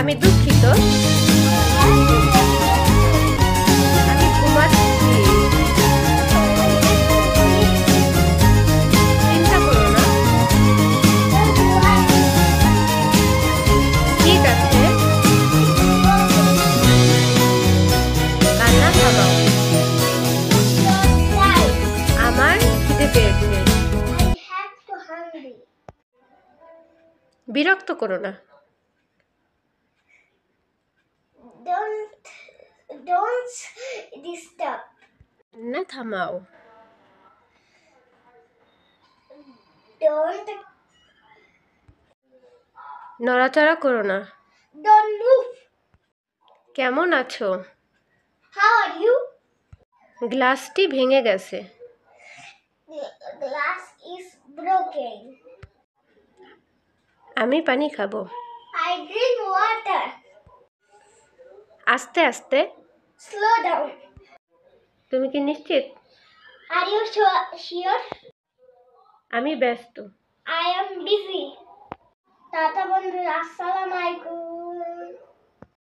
আমি দুঃখিত, আমি ঘুমাচ্ছি। চিন্তা করো না, ঠিক আছে। কান্না থামাও, আমার খিদে পেয়েছে। বিরক্ত করো না। Don't disturb. না থামাও। Don't নড়াচড়া করো না। move. কেমন আছো? How are you? গ্লাসটি ভেঙে গেছে। The glass is broken. আমি পানি খাবো। I drink water. আস্তে আস্তে। Slow down. তুমি কি নিশ্চিত? Are you sure? আমি ব্যস্ত। I am busy. টাটা বন্ধুরা, আসসালামু আলাইকুম।